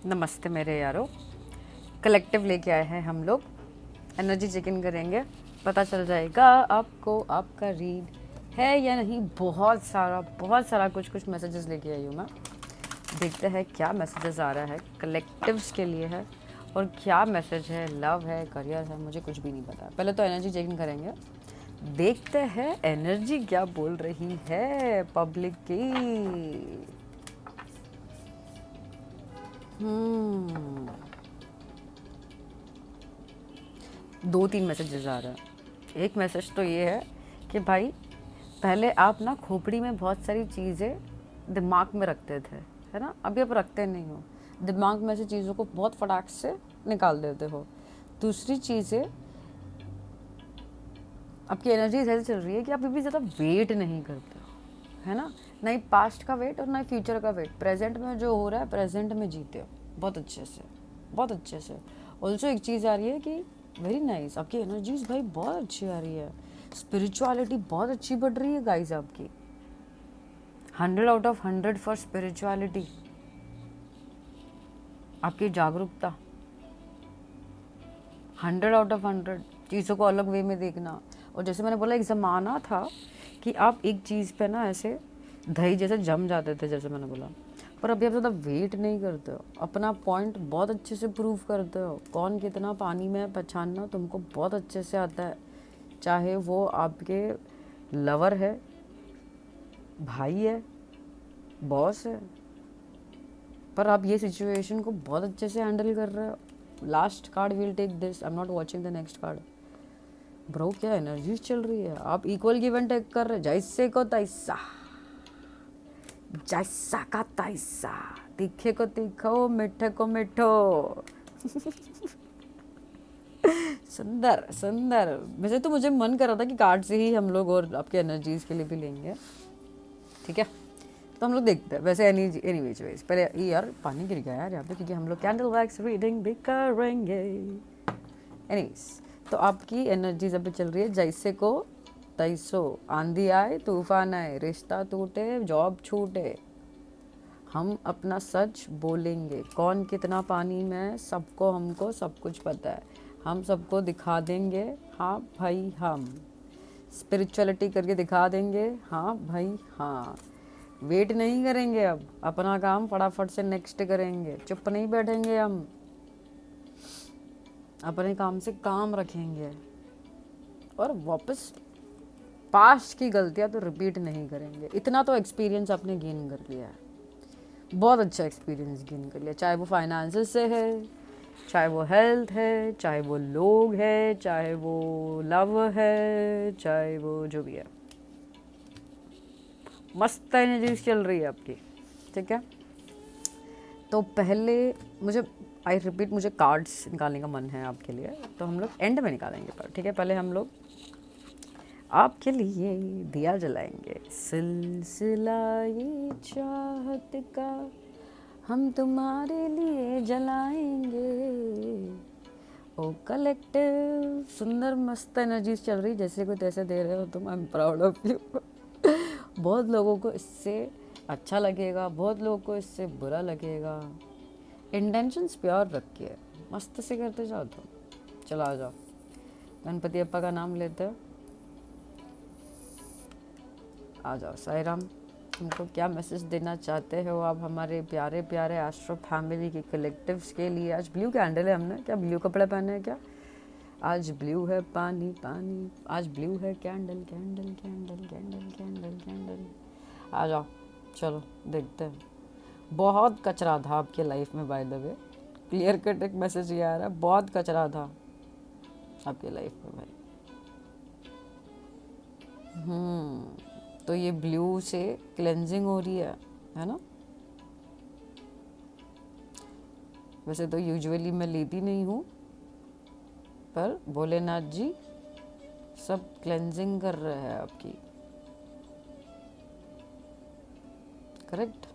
नमस्ते मेरे यारो। कलेक्टिव लेके आए हैं हम लोग। एनर्जी चेक इन करेंगे, पता चल जाएगा आपको आपका रीड है या नहीं। बहुत सारा कुछ कुछ मैसेजेस लेके आई हूँ मैं। देखते हैं क्या मैसेजेस आ रहा है कलेक्टिव्स के लिए है और क्या मैसेज है, लव है, करियर है, मुझे कुछ भी नहीं पता। पहले तो एनर्जी चेक इन करेंगे, देखते हैं एनर्जी क्या बोल रही है पब्लिक की। दो तीन मैसेजेस आ रहे हैं। एक मैसेज तो ये है कि भाई पहले आप ना खोपड़ी में बहुत सारी चीज़ें दिमाग में रखते थे, है ना, अभी आप रखते नहीं हो। दिमाग में से चीज़ों को बहुत फटाक से निकाल देते हो। दूसरी चीज़ें, आपकी एनर्जी ऐसे चल रही है कि आप अभी ज़्यादा वेट नहीं करते हो, है ना। ना ही पास्ट का वेट और ना ही फ्यूचर का वेट। प्रेजेंट में जो हो रहा है प्रेजेंट में जीते हो बहुत अच्छे से, बहुत अच्छे से। ऑल्सो एक चीज़ आ रही है कि वेरी नाइस, आपकी एनर्जीज भाई बहुत अच्छी आ रही है। स्पिरिचुअलिटी बहुत अच्छी बढ़ रही है गाइज आपकी। 100 आउट ऑफ 100 फॉर स्पिरिचुअलिटी। आपकी जागरूकता 100 आउट ऑफ 100। चीज़ों को अलग वे में देखना। और जैसे मैंने बोला, एक ज़माना था कि आप एक चीज़ पे ना ऐसे दही जैसे जम जाते थे, जैसे मैंने बोला। पर अभी आप ज़्यादा वेट नहीं करते हो, अपना पॉइंट बहुत अच्छे से प्रूव करते हो। कौन कितना पानी में है पहचानना तुमको बहुत अच्छे से आता है। चाहे वो आपके लवर है, भाई है, बॉस है, पर आप ये सिचुएशन को बहुत अच्छे से हैंडल कर रहे हो। Last card will take this, I am not watching the next card. Bro क्या एनर्जीज चल रही है, आप इक्वल गिव एंड टेक कर रहे, जैसे को तैसा, जैसा का तैसा, तीखे को तीखो, मीठे को मीठो। सुंदर सुंदर। वैसे तो मुझे मन कर रहा था कि कार्ड से ही हम लोग और आपके एनर्जीज के लिए भी लेंगे, ठीक है। तो हम लोग देखते हैं वैसे एनी वेज वेज। पहले ये यार पानी गिर गया यार यहाँ पे, क्योंकि हम लोग कैंडल वैक्स रीडिंग भी करेंगे। एनीवेज, तो आपकी एनर्जीज अभी चल रही है जैसे को तैसो। आंधी आए तूफान आए, रिश्ता टूटे, जॉब छूटे, हम अपना सच बोलेंगे। कौन कितना पानी में, सबको हमको सब कुछ पता है। हम सबको दिखा देंगे, हाँ भाई हम स्पिरिचुअलिटी करके दिखा देंगे, हाँ भाई हाँ। वेट नहीं करेंगे, अब अपना काम फटाफट से नेक्स्ट करेंगे। चुप नहीं बैठेंगे हम, अपने काम से काम रखेंगे और वापस पास्ट की गलतियां तो रिपीट नहीं करेंगे। इतना तो एक्सपीरियंस आपने गेन कर लिया है, बहुत अच्छा एक्सपीरियंस गेन कर लिया। चाहे वो फाइनेंसेस से है, चाहे वो हेल्थ है, चाहे वो लोग है, चाहे वो लव है, चाहे वो जो भी है। मस्त एनर्जीज चल रही है आपकी, ठीक है। तो पहले मुझे, आई रिपीट, मुझे कार्ड्स निकालने का मन है आपके लिए, तो हम लोग एंड में निकालेंगे। पर ठीक है, पहले हम लोग आपके लिए दिया जलाएंगे। सिलसिला ये चाहत का हम तुम्हारे लिए जलाएंगे। ओ कलेक्टिव, सुंदर मस्त एनर्जीज चल रही, जैसे को तैसे दे रहे हो तुम। I am proud of you. बहुत लोगों को इससे अच्छा लगेगा, बहुत लोगों को इससे बुरा लगेगा। इंटेंशंस प्योर रखिए, मस्त से करते जाओ। तो चलो आ जाओ, गणपति अप्पा का नाम लेते हो, आ जाओ। साईं राम, तुमको क्या मैसेज देना चाहते हो आप हमारे प्यारे प्यारे एस्ट्रो फैमिली के कलेक्टिव्स के लिए। आज ब्लू कैंडल है, हमने क्या ब्लू कपड़े पहने हैं क्या? आज ब्लू है पानी पानी, आज ब्लू है candle candle candle candle candle candle. आ जाओ, चलो देखते हैं। बहुत कचरा था आपके लाइफ में, by the way. Clear cut एक मैसेज ये आ रहा है, बहुत कचरा था आपके लाइफ में भाई। तो ये ब्लू से क्लेंजिंग हो रही है ना। वैसे तो यूजुअली मैं लेती नहीं हूँ, पर भोलेनाथ जी सब क्लेंजिंग कर रहे हैं आपकी, करेक्ट।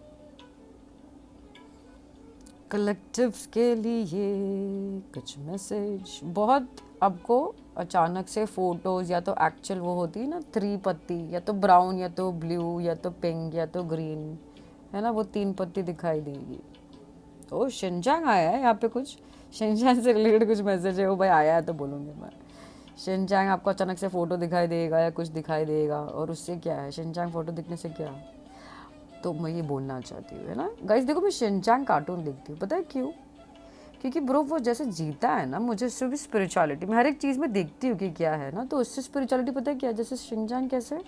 कलेक्टिव्स के लिए कुछ मैसेज। बहुत आपको अचानक से फोटोज, या तो एक्चुअल वो होती है ना 3 पत्ती, या तो ब्राउन, या तो ब्लू, या तो पिंक, या तो ग्रीन, है ना, वो 3 पत्ती दिखाई देगी। ओ शिनचांग आया है यहाँ पे, कुछ शिनचांग से रिलेटेड कुछ मैसेज है, वो भाई आया है तो बोलूँगी मैं। शिनचांग आपको अचानक से फ़ोटो दिखाई देगा या कुछ दिखाई देगा, और उससे क्या है, शिनचांग फ़ोटो दिखने से क्या? तो मैं ये बोलना चाहती हूँ, है ना गाइस। देखो मैं शिनचांग कार्टून देखती हूँ, पता है क्यों? क्योंकि ब्रो वो जैसे जीता है ना, मुझे उससे भी स्पिरिचुअलिटी, मैं हर एक चीज़ में देखती हूँ कि क्या है ना, तो उससे स्पिरिचुअलिटी पता है क्या है? जैसे शिनचांग कैसे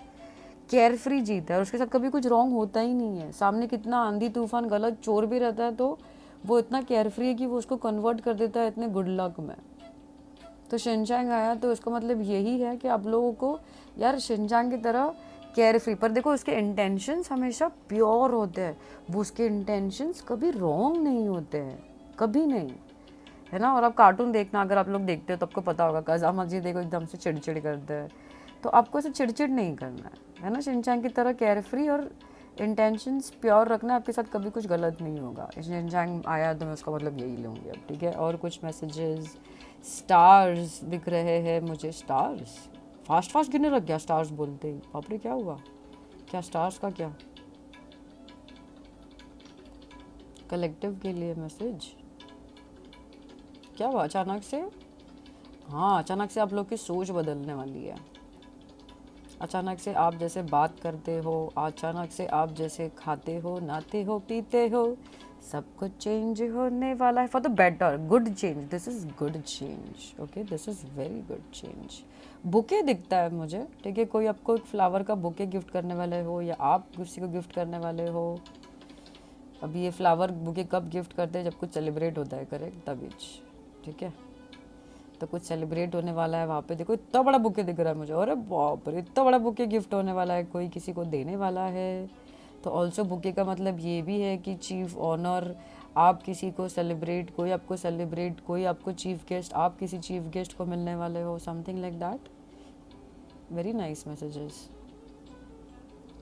केयर फ्री जीता है और उसके साथ कभी कुछ रॉन्ग होता ही नहीं है। सामने कितना आंधी तूफान गलत चोर भी रहता है तो वो इतना केयर फ्री है कि वो उसको कन्वर्ट कर देता है इतने गुड लक में। तो शिनचांग आया तो उसका मतलब यही है कि आप लोगों को यार शिनचांग की तरह केयर फ्री, पर देखो उसके इंटेंशंस हमेशा प्योर होते हैं, वो उसके इंटेंशंस कभी रॉन्ग नहीं होते हैं, कभी नहीं, है ना। और आप कार्टून देखना, अगर आप लोग देखते हो तो आपको पता होगा कज़ा मजिद देखो एकदम से चिड़चिड़ करते हैं, तो आपको ऐसे चिड़चिड़ नहीं करना है ना। शिनचांग की तरह केयर फ्री और इंटेंशंस प्योर रखना, आपके साथ कभी कुछ गलत नहीं होगा। शिनचांग आया तो मैं उसका मतलब यही लूँगी अब, ठीक है। और कुछ मैसेजेस, स्टार्स दिख रहे हैं मुझे, स्टार्स फास्ट फास्ट गिरने लग गया स्टार्स बोलते ही, बाप रे क्या हुआ, क्या स्टार्स का क्या? कलेक्टिव के लिए मैसेज क्या हुआ अचानक से? हाँ अचानक से आप लोग की सोच बदलने वाली है, अचानक से आप जैसे बात करते हो, अचानक से आप जैसे खाते हो, नहाते हो, पीते हो, सब कुछ चेंज होने वाला है for the better, good change, this is good change, okay this is very good change. Bouquet दिखता है मुझे, ठीक है, कोई आपको एक फ्लावर का बुके गिफ्ट करने वाले हो या आप किसी को गिफ्ट करने वाले हो। अभी ये फ्लावर बुके कब गिफ्ट करते हैं, जब कुछ सेलिब्रेट होता है, करेक्ट, तभी, ठीक है। तो कुछ सेलिब्रेट होने वाला है वहाँ पे, देखो इतना बड़ा बुके दिख रहा है मुझे, अरे बाप रे इतना बड़ा बुके गिफ्ट होने वाला है, कोई किसी को देने वाला है। तो ऑल्सो बुके का मतलब ये भी है कि चीफ ऑनर, आप किसी को सेलिब्रेट, कोई आपको सेलिब्रेट, कोई आपको चीफ गेस्ट, आप किसी चीफ गेस्ट को मिलने वाले हो, something like that. Very nice messages,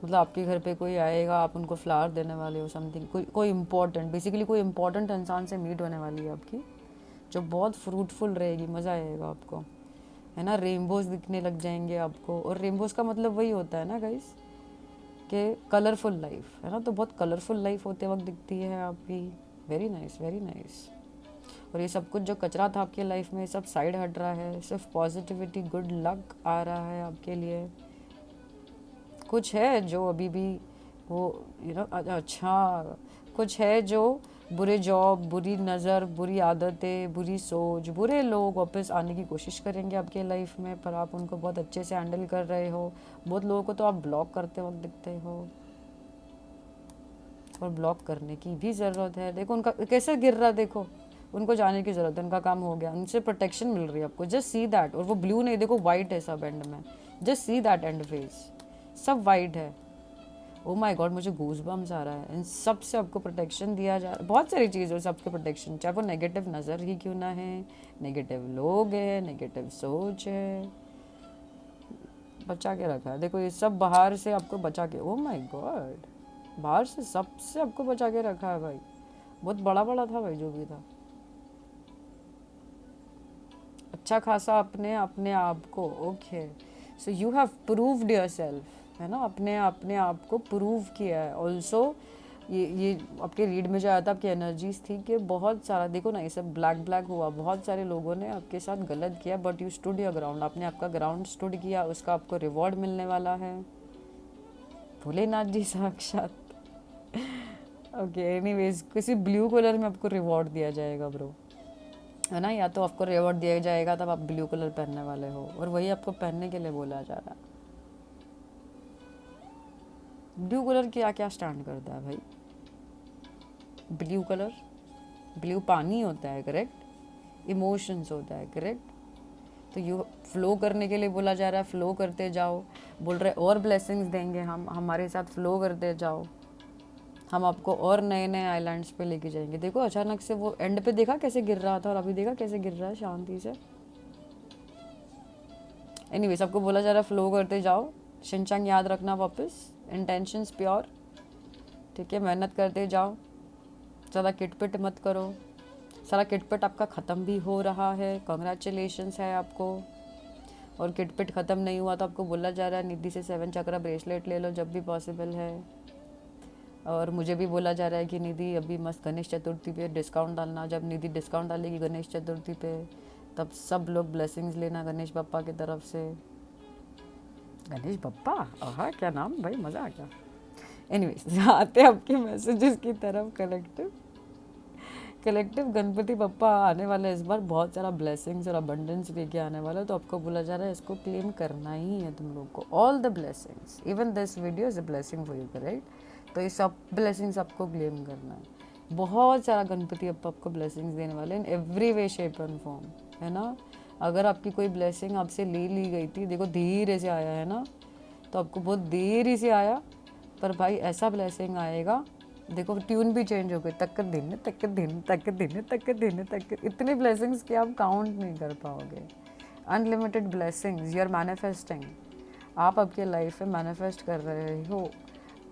मतलब आपके घर पे कोई आएगा, आप उनको फ्लावर देने वाले हो, समथिंग, कोई इम्पोर्टेंट, बेसिकली कोई इम्पोर्टेंट इंसान से मीट होने वाली है आपकी, जो बहुत फ्रूटफुल रहेगी, मज़ा आएगा आपको, है ना। रेनबोज दिखने लग जाएंगे आपको, और रेनबोज का मतलब वही होता है ना गाइस कि कलरफुल लाइफ, है ना। तो बहुत कलरफुल लाइफ होते वक्त दिखती है आपकी, वेरी नाइस वेरी नाइस। और ये सब कुछ जो कचरा था आपकी लाइफ में, सब साइड हट रहा है, सिर्फ पॉजिटिविटी, गुड लक आ रहा है आपके लिए। कुछ है जो अभी भी वो अच्छा, कुछ है जो बुरे जॉब, बुरी नज़र, बुरी आदतें, बुरी सोच, बुरे लोग वापस आने की कोशिश करेंगे आपके लाइफ में, पर आप उनको बहुत अच्छे से हैंडल कर रहे हो। बहुत लोगों को तो आप ब्लॉक करते वक्त दिखते हो, और ब्लॉक करने की भी ज़रूरत है। देखो उनका कैसे गिर रहा है, देखो उनको जाने की ज़रूरत है, उनका काम हो गया, उनसे प्रोटेक्शन मिल रही है आपको, जस्ट सी दैट। और वो ब्लू नहीं, देखो वाइट है सब एंड में, just see that and face, सब वाइट है। ओ माय गॉड, मुझे गूज बम्स आ रहा है। इन सब से आपको प्रोटेक्शन दिया जा रहा है, बहुत सारी चीज़ों से आपको प्रोटेक्शन, चाहे वो नेगेटिव नज़र ही क्यों ना है, नेगेटिव लोग हैं, नेगेटिव सोच है, बचा के रखा है। देखो ये सब बाहर से आपको बचा के, ओ माय गॉड, बाहर से सबसे आपको बचा के रखा है भाई, बहुत बड़ा बड़ा था भाई जो भी था, अच्छा खासा अपने अपने आप को, okay. So you have proved your self, है ना, अपने अपने आप को प्रूव किया है। ऑल्सो ये आपके रीड में जो आया था, आपकी एनर्जीज थी कि बहुत सारा, देखो ना ये सब ब्लैक ब्लैक हुआ, बहुत सारे लोगों ने आपके साथ गलत किया, but you stood your ground, आपने आपका ग्राउंड स्टूड किया, उसका आपको रिवॉर्ड मिलने वाला है, भोलेनाथ जी साक्षात। ओके एनीवेज, किसी ब्लू कलर में आपको रिवॉर्ड दिया जाएगा ब्रो, है ना, या तो आपको रिवॉर्ड दिया जाएगा तब आप ब्लू कलर पहनने वाले हो, और वही आपको पहनने के लिए बोला जा रहा है। ब्लू कलर क्या क्या स्टैंड करता है भाई? ब्लू कलर, ब्लू पानी होता है, करेक्ट, इमोशंस होता है, करेक्ट। तो यू फ्लो करने के लिए बोला जा रहा है, फ्लो करते जाओ, बोल रहे और ब्लेसिंग्स देंगे हम, हमारे साथ फ्लो करते जाओ, हम आपको और नए नए आइलैंड्स पे लेके जाएंगे। देखो अचानक से वो एंड पे देखा कैसे गिर रहा था, और अभी देखा कैसे गिर रहा है शांति से। एनीवे सबको बोला जा रहा है फ्लो करते जाओ, शिनचांग याद रखना वापस, इंटेंशंस प्योर, ठीक है, मेहनत करते जाओ, ज़्यादा किटपिट मत करो, सारा किटपिट आपका ख़त्म भी हो रहा है, कॉन्ग्रेचुलेशंस है आपको। और किटपिट ख़त्म नहीं हुआ तो आपको बोला जा रहा है निधि से 7 चक्रा ब्रेसलेट ले लो जब भी पॉसिबल है, और मुझे भी बोला जा रहा है कि निधि अभी मस्त गणेश चतुर्थी पे डिस्काउंट डालना, जब निधि डिस्काउंट डालेगी गणेश चतुर्थी पे तब सब लोग ब्लेसिंग्स लेना गणेश बप्पा की तरफ से। गणेश बप्पा, आहा क्या नाम भाई, मज़ा आ गया। एनीवेज आते हैं आपके मैसेजेस की तरफ। कलेक्टिव गणपति बप्पा आने वाला है इस बार, बहुत सारा ब्लेसिंग्स और अबंडेंस लेके आने वाला है, तो आपको बोला जा रहा है इसको क्लेम करना ही है तुम लोग को। All the blessings, even this video is a blessing for you, right? तो ये सब ब्लेसिंग्स आपको क्लेम करना है। बहुत सारा गणपति बप्पा आपको ब्लेसिंग्स देने वाले हैं in every way shape and form, है ना। अगर आपकी कोई ब्लेसिंग आपसे ले ली गई थी, देखो धीरे से आया है ना, तो आपको बहुत देरी से आया, पर भाई ऐसा ब्लेसिंग आएगा। देखो ट्यून भी चेंज हो गई, तक दिन तक दिन तक दिन तक दिन तक, इतने ब्लेसिंग्स कि आप काउंट नहीं कर पाओगे। Unlimited blessings you are manifesting, आप आपके लाइफ में मैनिफेस्ट कर रहे हो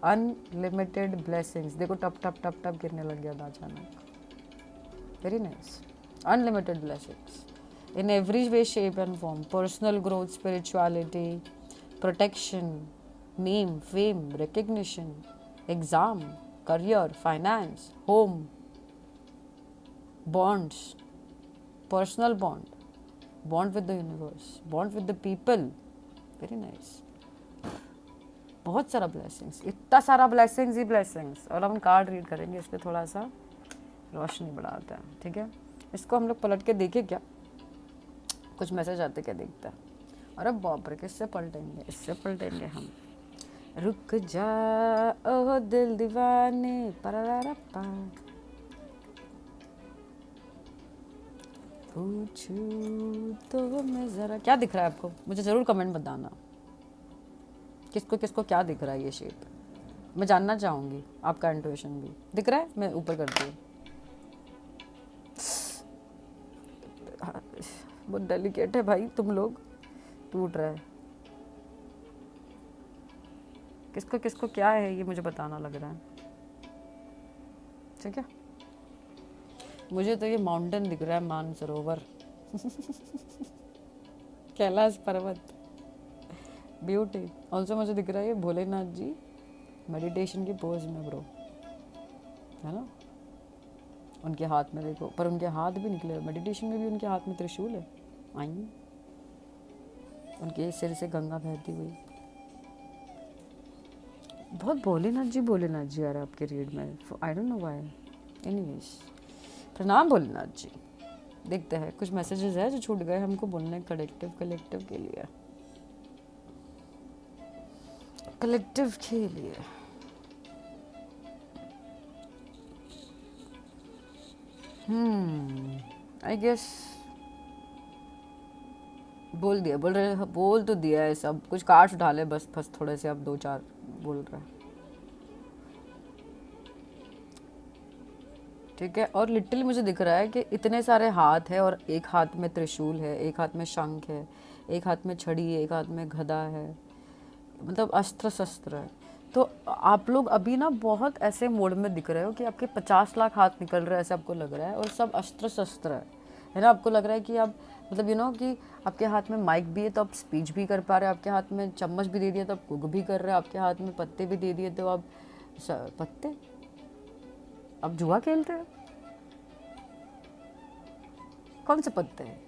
अनलिमिटेड ब्लेसिंग्स। देखो टप टप टप टप गिरने लग गया था अचानक। Very nice, unlimited blessings in every way, shape and form. Personal growth, spirituality, protection, name, fame, recognition, exam, career, finance, home, bonds, personal bond, bond with the universe, bond with the people. Very nice. बहुत सारा blessings, इतना सारा blessings ही blessings. और हम card read करेंगे, इस पर थोड़ा सा रोशनी बढ़ाते हैं, ठीक है। इसको हम लोग पलट के देखें क्या, कुछ मैसेज आते क्या देखता है। अरे बाप रे, किससे पलटेंगे, इससे पलटेंगे हम। रुक जा ओ दिल दीवाने परारप्पा, पूछूं तो मैं जरा, क्या दिख रहा है आपको मुझे ज़रूर कमेंट बताना, किसको किसको क्या दिख रहा है ये शेप, मैं जानना चाहूँगी। आपका इंट्यूशन भी दिख रहा है, मैं ऊपर करती हूँ। बहुत डेलिकेट है भाई, तुम लोग, टूट रहा है। किसको किसको क्या है ये मुझे बताना लग रहा है, ठीक है। मुझे तो ये माउंटेन दिख रहा है, मानसरोवर कैलाश पर्वत, ब्यूटी। ऑल्सो मुझे दिख रहा है ये भोलेनाथ जी मेडिटेशन की पोज में ब्रो, है ना। उनके हाथ में देखो, पर उनके हाथ भी निकले, मेडिटेशन में भी उनके हाथ में त्रिशूल है। आई, उनके सिर से गंगा बहती हुई। बहुत भोलेनाथ जी आ रहा है आपके रीड में, I don't know why. Anyways, प्रणाम भोलेनाथ जी। देखते हैं कुछ मैसेजेस है जो छूट गए हमको बोलने कलेक्टिव के लिए, कलेक्टिव के लिए। आई गेस बोल तो दिया है सब कुछ, कार्ड्स उठा ले बस थोड़े से, अब 2-4 बोल रहा है, ठीक है। और लिटरली मुझे दिख रहा है कि इतने सारे हाथ है, और एक हाथ में त्रिशूल है, एक हाथ में शंख है, एक हाथ में छड़ी है, एक हाथ में गदा है, मतलब अस्त्र शस्त्र है। तो आप लोग अभी ना बहुत ऐसे मोड में दिख रहे हो कि आपके 50 लाख हाथ निकल रहे हैं, ऐसे आपको लग रहा है, और सब अस्त्र शस्त्र है ना। आपको लग रहा है कि आप मतलब कि आपके हाथ में माइक भी है तो आप स्पीच भी कर पा रहे हो, आपके हाथ में चम्मच भी दे दिया तो आप कुक भी कर रहे हो, आपके हाथ में पत्ते भी दे दिए तो आप पत्ते, आप जुआ खेलते हो। कौन से पत्ते हैं?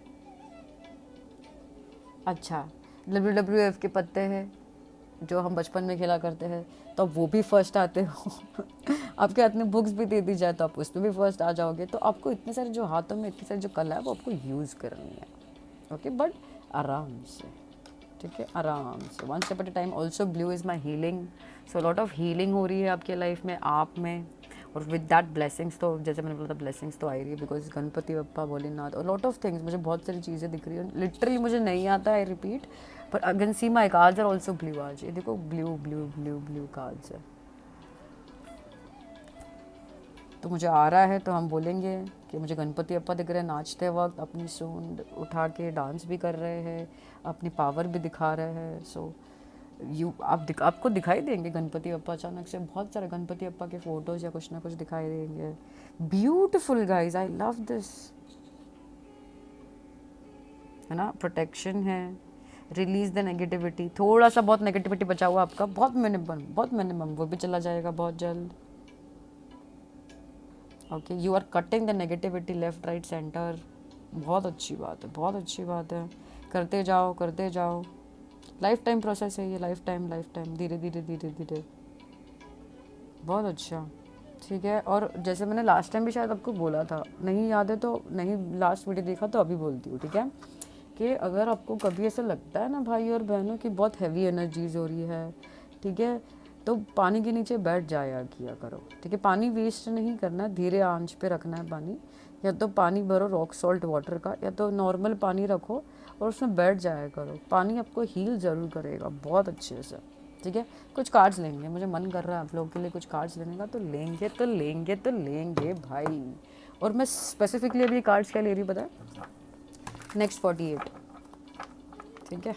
अच्छा, WWF के पत्ते हैं जो हम बचपन में खेला करते हैं, तो आप वो भी फर्स्ट आते हो आपके हाथ में बुक्स भी दे दी जाए तो आप उसमें भी फर्स्ट आ जाओगे। तो आपको इतने सारे जो हाथों में इतनी सारी जो कला है वो आपको यूज़ करनी है, ओके, बट आराम से, ठीक है, आराम से, one step at a time. Also blue is my healing, so lot of healing हो रही है आपके लाइफ में, आप में, और विद दैट ब्लेसिंग्स, तो जैसे मैंने बोला था ब्लेसिंग्स तो आ रही है, बिकॉज गणपति बप्पा भोलेनाथ और लॉट ऑफ थिंग्स, मुझे बहुत सारी चीज़ें दिख रही हैं। लिटरली मुझे नहीं आता, आई रिपीट, पर again see my cards are also blue. आज ये देखो blue blue blue blue cards है, तो मुझे आ रहा है, तो हम बोलेंगे कि मुझे गणपति बप्पा दिख रहे हैं नाचते वक्त, अपनी सूंड उठा के डांस भी कर रहे हैं, अपनी पावर भी दिखा रहे हैं। सो आपको दिखाई देंगे गणपति बप्पा अचानक से, बहुत सारे गणपति बप्पा के फोटोज़ या कुछ ना कुछ दिखाई देंगे। Beautiful guys, I love this, है ना। प्रोटेक्शन है, रिलीज द नेगेटिविटी, थोड़ा सा बहुत नेगेटिविटी बचा हुआ आपका, बहुत मिनिमम, वो भी चला जाएगा बहुत जल्द। Okay, you are cutting the negativity left right centre. बहुत अच्छी बात है, बहुत अच्छी बात है। करते जाओ करते जाओ, लाइफ टाइम प्रोसेस है ये, लाइफ टाइम, धीरे धीरे धीरे धीरे। बहुत अच्छा, ठीक है। और जैसे मैंने लास्ट टाइम भी शायद आपको बोला था, नहीं याद है तो नहीं, लास्ट वीडियो देखा तो अभी बोलती हूँ, ठीक है। कि अगर आपको कभी ऐसा लगता है ना भाई और बहनों की बहुत हैवी एनर्जीज हो रही है, ठीक है, तो पानी के नीचे बैठ जाया किया करो, ठीक है। पानी वेस्ट नहीं करना, धीरे आंच पे रखना है पानी। या तो पानी भरो रॉक सॉल्ट वाटर का, या तो नॉर्मल पानी रखो और उसमें बैठ जाया करो। पानी आपको हील ज़रूर करेगा बहुत अच्छे से, ठीक है। कुछ कार्ड्स लेंगे, मुझे मन कर रहा है आप लोगों के लिए कुछ कार्ड्स लेने का, तो लेंगे तो लेंगे तो लेंगे भाई। और मैं स्पेसिफिकली अभी कार्ड्स क्या ले रही पता है, नेक्स्ट 48, ठीक है।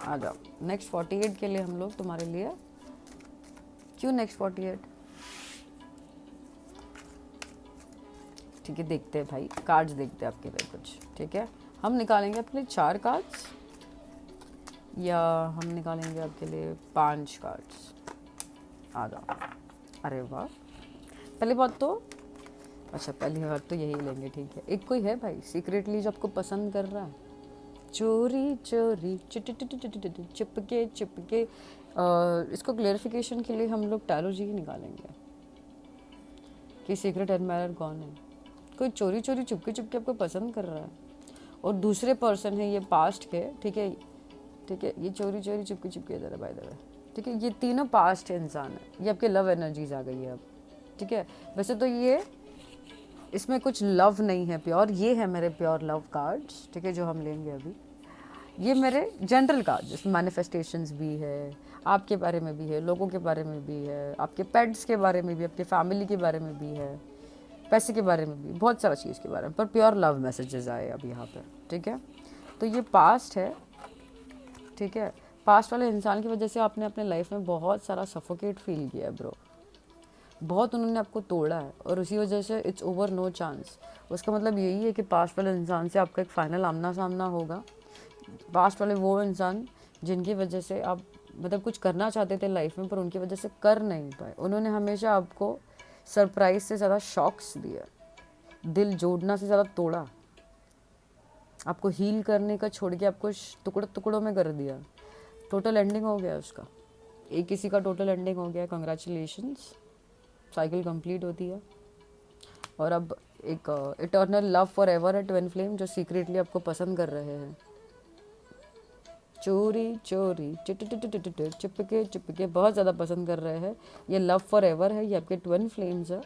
आ जाओ, नेक्स्ट 48 के लिए हम लोग तुम्हारे लिए, क्यों नेक्स्ट 48, ठीक है। देखते हैं भाई, कार्ड्स देखते हैं आपके लिए कुछ, ठीक है। हम निकालेंगे आपके लिए 4 कार्ड्स, या हम निकालेंगे आपके लिए 5 कार्ड्स। आ जाओ, अरे वाह, पहली बात तो, अच्छा पहली बात तो यही लेंगे, ठीक है। एक कोई है भाई सीक्रेटली जो आपको पसंद कर रहा है, चोरी चोरी चिपके चिपके। इसको क्लेरिफिकेशन के लिए हम लोग टैरो जी ही निकालेंगे कि सीक्रेट एडमायरर कौन है। कोई चोरी चोरी चुपके चुपके आपको पसंद कर रहा है और दूसरे पर्सन है ये पास्ट के, ठीक है, ठीक है। ये चोरी चोरी चुपके चुपके इधर है बाय द वे, ठीक है। ये तीनों पास्ट इंसान है, ये आपके लव एनर्जीज आ गई है अब, ठीक है। वैसे तो ये इसमें कुछ लव नहीं है प्योर, ये है मेरे प्योर लव कार्ड्स, ठीक है, जो हम लेंगे अभी। ये मेरे जनरल कार्ड, जिसमें मैनिफेस्टेशंस भी है, आपके बारे में भी है, लोगों के बारे में भी है, आपके पेट्स के बारे में भी, आपके फैमिली के बारे में भी है, पैसे के बारे में भी, बहुत सारा चीज़ के बारे में, पर प्योर लव मैसेजेस आए अब यहाँ पे, ठीक है। तो ये पास्ट है, ठीक है। पास्ट वाले इंसान की वजह से आपने अपने लाइफ में बहुत सारा सफोकेट फील किया है ब्रो, बहुत उन्होंने आपको तोड़ा है और उसी वजह से इट्स ओवर नो चांस। उसका मतलब यही है कि पास्ट वाले इंसान से आपका एक फाइनल आमना सामना होगा। पास्ट वाले वो इंसान जिनकी वजह से आप मतलब कुछ करना चाहते थे लाइफ में, पर उनकी वजह से कर नहीं पाए। उन्होंने हमेशा आपको सरप्राइज से ज़्यादा शॉक्स दिया, दिल जोड़ना से ज़्यादा तोड़ा, आपको हील करने का छोड़ के आपको टुकड़ों टुकड़ों में कर दिया। टोटल एंडिंग हो गया उसका, एक किसी का टोटल एंडिंग हो गया, कंग्रेचुलेशंस, साइकिल कंप्लीट होती है। और अब एक इटर्नल लव फॉर एवर है, ट्विन फ्लेम, जो सीक्रेटली आपको पसंद कर रहे हैं। चोरी चोरी चिपके चिपके बहुत ज़्यादा पसंद कर रहे हैं। ये लव फॉर एवर है, ये आपके ट्विन फ्लेम्स है।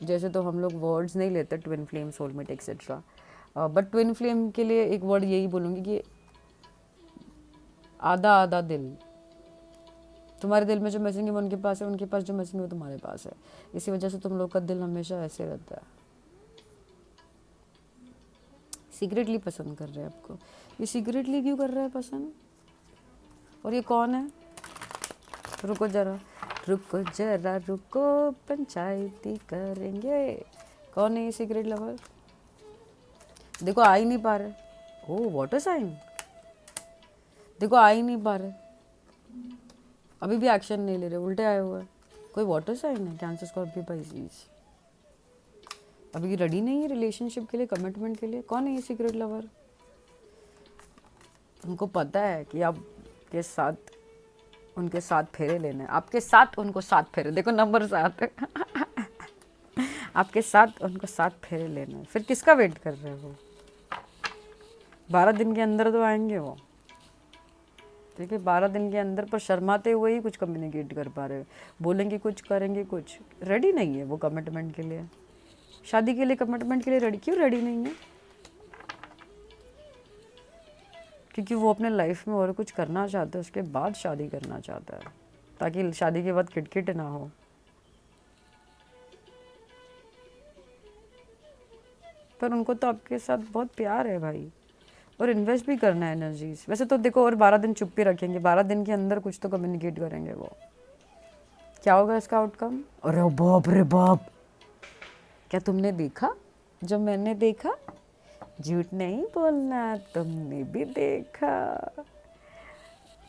जैसे तो हम लोग वर्ड्स नहीं लेते, twin flame, soulmate etcetera, but twin flame के लिए एक वर्ड यही बोलूँगी कि आधा आधा दिल। तुम्हारे दिल में जो मैसेज है वो उनके पास है, उनके पास जो मैसेज है वो तुम्हारे पास है। इसी वजह से तुम लोग का दिल हमेशा ऐसे रहता है, सीक्रेटली पसंद कर रहे हैं आपको। ये सीक्रेटली क्यों कर रहा है पसंद, और ये कौन है, रुको जरा रुको जरा रुको, पंचायती करेंगे। कौन है ये सीक्रेट लवर, देखो आ ही नहीं पा रहे। ओह वाटर साइन, देखो आ ही नहीं पा रहे, अभी भी एक्शन नहीं ले रहे, उल्टे आए हुए। कोई वाटर साइन है, कैंसर, स्कॉर्पियो, पाइसेस, अभी रेडी नहीं है रिलेशनशिप के लिए, कमिटमेंट के लिए। कौन है ये सीक्रेट लवर, उनको पता है कि आपके साथ उनके साथ फेरे लेने, आपके साथ उनको साथ फेरे, देखो नंबर 7 है आपके साथ उनको साथ फेरे लेना है। फिर किसका वेट कर रहे हैं वो, 12 दिन के अंदर तो आएंगे वो, ठीक है। 12 दिन के अंदर, पर शर्माते हुए ही कुछ कम्युनिकेट कर पा रहे हैं, बोलेंगे कुछ करेंगे कुछ, रेडी नहीं है वो कमिटमेंट के लिए, शादी के लिए, कमिटमेंट के लिए रेडी। क्यों रेडी नहीं है, क्योंकि वो अपने लाइफ में और कुछ करना चाहता है, उसके बाद शादी करना चाहता है, ताकि शादी के बाद किटकिट ना हो। पर उनको तो आपके साथ बहुत प्यार है भाई, और इन्वेस्ट भी करना है एनर्जीज। वैसे तो देखो, और 12 दिन चुप्पी रखेंगे, 12 दिन के अंदर कुछ तो कम्युनिकेट करेंगे वो। क्या होगा इसका आउटकम, अरे बाप रे बाप, क्या तुमने देखा जो मैंने देखा, झूठ नहीं बोलना, तुमने भी देखा।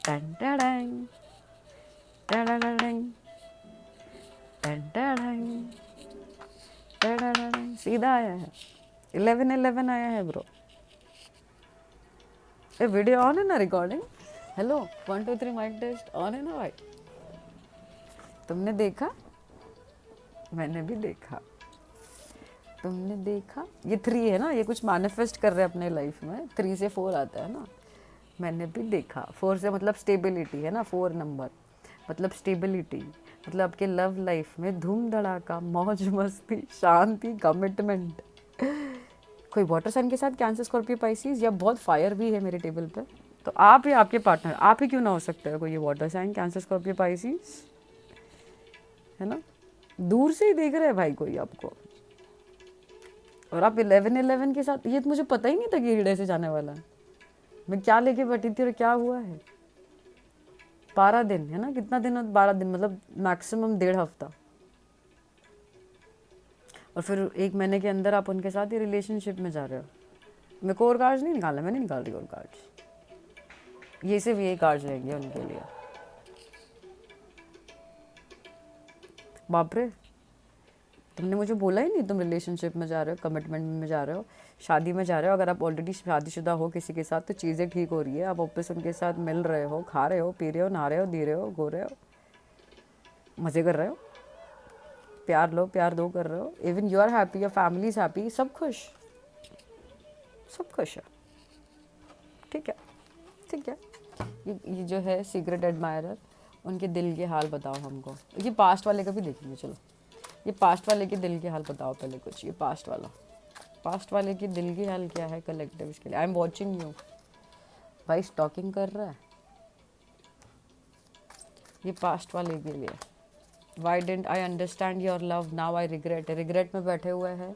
टन टडंग, टडडंग, टन टडंग, सीधा आया है, 11:11 आया है ब्रो। ये वीडियो ऑन है ना, recording? Hello 1 2 3 mic test on है ना भाई? तुमने देखा, मैंने भी देखा, तुमने देखा। ये 3 है ना, ये कुछ मैनिफेस्ट कर रहे हैं अपने लाइफ में। 3 से 4 आता है ना, मैंने भी देखा। 4 से मतलब स्टेबिलिटी है ना, 4 नंबर मतलब स्टेबिलिटी, मतलब आपके लव लाइफ में धूम धड़ाका, मौज मस्ती, शांति, कमिटमेंट। कोई वाटर साइन के साथ कैंसर, स्कॉर्पियो, पाइसिस, या बहुत फायर भी है मेरे टेबल पे, तो आप या आपके पार्टनर, आप ही क्यों ना हो सकते हो कोई ये water sign, Cancer, Scorpio, Pisces, है ना। दूर से ही देख रहे हैं भाई कोई आपको, और आप 11:11 के साथ। ये तो मुझे पता ही नहीं था कि हृदय से जाने वाला है। मैं क्या लेके बैठी थी और क्या हुआ है। 12 दिन है ना, कितना दिन? 12 दिन मतलब मैक्सिमम 1.5 हफ्ता, और फिर 1 महीने के अंदर आप उनके साथ ही रिलेशनशिप में जा रहे हो। मेरे को और कार्ड्स नहीं निकालना, मैं नहीं निकाल रही और कार्ड्स, ये सिर्फ ये कार्ड्स रहेंगे उनके लिए। बाप रे, तुमने मुझे बोला ही नहीं तुम रिलेशनशिप में जा रहे हो, कमिटमेंट में जा रहे हो, शादी में जा रहे हो। अगर आप ऑलरेडी शादीशुदा हो किसी के साथ तो चीज़ें ठीक हो रही है, आप वापस उनके साथ मिल रहे हो, खा रहे हो, पी रहे हो, नहा रहे हो, दी रहे हो, गो रहे हो, मज़े कर रहे हो, प्यार लो प्यार दो कर रहे हो। Even you are happy, your family is happy, सब खुश, सब खुश है। ठीक है, ठीक है। ये जो है सीक्रेट एडमायरर, उनके दिल के हाल बताओ हमको। ये पास्ट वाले का भी देखेंगे, चलो। ये पास्ट वाले के दिल के हाल बताओ पहले कुछ। ये पास्ट वाले के दिल के हाल क्या है कलेक्टिव इसके लिए। आई एम वॉचिंग यू भाई, स्टॉकिंग कर रहा है ये पास्ट वाले के लिए। Why didn't I understand your love, now I regret. Regret में बैठे हुए हैं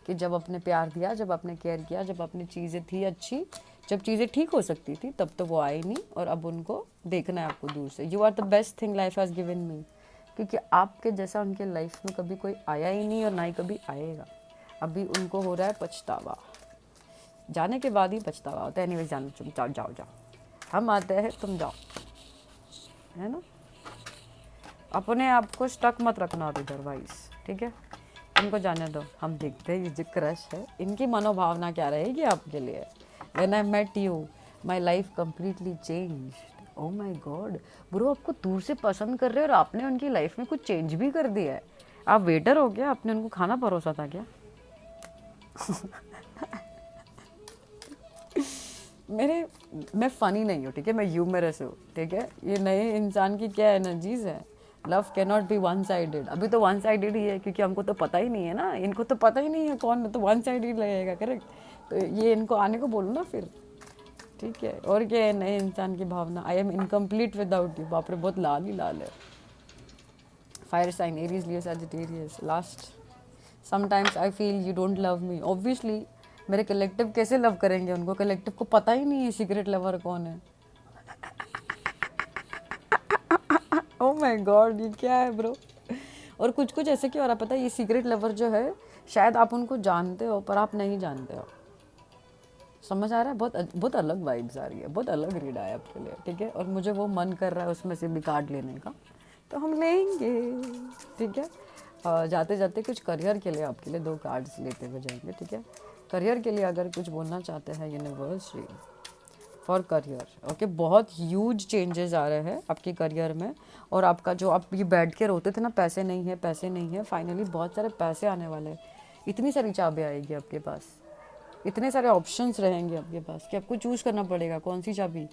कि जब आपने प्यार दिया, जब आपने केयर किया, जब अपनी चीज़ें थी अच्छी, जब चीज़ें ठीक हो सकती थी, तब तो वो आई नहीं, और अब उनको देखना है आपको दूर से। You are the best thing life has given me, क्योंकि आपके जैसा उनके लाइफ में कभी कोई आया ही नहीं और ना ही कभी आएगा। अभी उनको हो रहा है पछतावा, जाने के बाद ही पछतावा होता है। एनीवेज जानो, तुम जाओ जाओ जाओ, हम आते हैं, तुम जाओ, है ना। अपने आप को स्टक मत रखना अदरवाइज, ठीक है। इनको जाने दो, हम देखते हैं ये जो क्रश है इनकी मनोभावना क्या रहेगी आपके लिए। When I met you my life completely changed. Oh my God bro, आपको दूर से पसंद कर रहे हो और आपने उनकी लाइफ में कुछ चेंज भी कर दिया है। आप वेटर हो क्या? आपने उनको खाना परोसा था क्या? मैं फ़नी नहीं हूँ, ठीक है, मैं ह्यूमरस हूँ, ठीक है। ये नए इंसान की क्या एनर्जीज है। Love can not be one sided. अभी तो वन साइडेड ही है, क्योंकि हमको तो पता ही नहीं है ना, इनको तो पता ही नहीं है कौन, तो वन साइडेड लगेगा, करेक्ट। तो ये इनको आने को बोलो ना फिर, ठीक है। और क्या है नए इंसान की भावना? I am incomplete without you. बाप रे, बहुत लाल ही लाल है। Fire sign, Aries, Leo, Sagittarius. Last, sometimes I feel you don't love me. Obviously मेरे कलेक्टिव कैसे लव करेंगे उनको? कलेक्टिव को पता ही नहीं है सीक्रेट लवर कौन है। ओह माय गॉड, ये क्या है ब्रो? और कुछ कुछ ऐसे क्यों हो रहा पता है? ये सीक्रेट लवर जो है, शायद आप उनको जानते हो पर आप नहीं जानते हो। समझ आ रहा है? बहुत बहुत अलग वाइब्स आ रही है, बहुत अलग रीड आया आपके लिए, ठीक है। और मुझे वो मन कर रहा है उसमें से भी कार्ड लेने का, तो हम लेंगे, ठीक है। जाते जाते कुछ करियर के लिए आपके लिए 2 कार्ड्स लेते हुए जाएंगे, ठीक है। करियर के लिए अगर कुछ बोलना चाहते हैं, यूनिवर्सिटी फॉर करियर, ओके। बहुत ह्यूज चेंजेस आ रहे हैं आपके करियर में, और आपका जो आप ये बैठ के रोते थे ना, पैसे नहीं है पैसे नहीं है, फाइनली बहुत सारे पैसे आने वाले हैं। इतनी सारी चाबी आएगी आपके पास, इतने सारे ऑप्शंस रहेंगे आपके पास कि आपको चूज़ करना पड़ेगा कौन सी चाबी,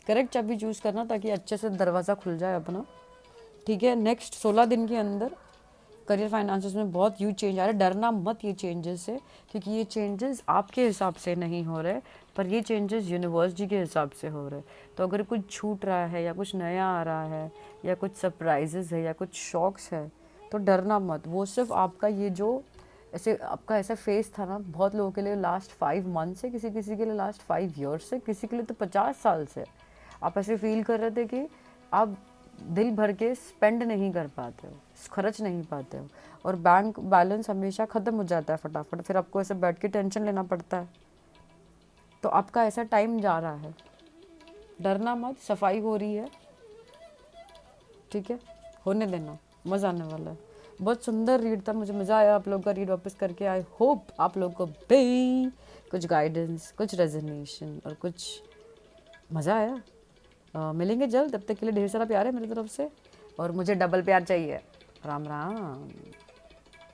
करेक्ट चाबी चूज़ करना, ताकि अच्छे से दरवाज़ा खुल जाए अपना, ठीक है। नेक्स्ट 16 दिन के अंदर करियर फाइनेंसेस में बहुत ह्यूज चेंज आ रहा है। डरना मत ये चेंजेस से, क्योंकि ये चेंजेस आपके हिसाब से नहीं हो रहे, पर ये चेंजेस यूनिवर्सिटी के हिसाब से हो रहे। तो अगर कुछ छूट रहा है या कुछ नया आ रहा है या कुछ सरप्राइजेस है या कुछ शॉक्स है, तो डरना मत। वो सिर्फ आपका ये जो ऐसे आपका ऐसा फेस था ना, बहुत लोगों के लिए लास्ट 5 मंथ से, किसी किसी के लिए लास्ट 5 ईयर्स से, किसी के लिए तो 50 साल से आप ऐसे फील कर रहे थे कि आप दिल भर के स्पेंड नहीं कर पाते हो, खर्च नहीं पाते हो, और बैंक बैलेंस हमेशा ख़त्म हो जाता है फटाफट। फिर आपको ऐसे बैठ के टेंशन लेना पड़ता है। तो आपका ऐसा टाइम जा रहा है, डरना मत, सफाई हो रही है, ठीक है, होने देना, मज़ा आने वाला है। बहुत सुंदर रीड था, मुझे मज़ा आया आप लोग का रीड वापस करके। आई होप आप लोग को भी कुछ गाइडेंस, कुछ रेजोनेशन और कुछ मज़ा आया। मिलेंगे जल्द, तब तक के लिए ढेर सारा प्यार है मेरी तरफ से और मुझे डबल प्यार चाहिए। राम राम।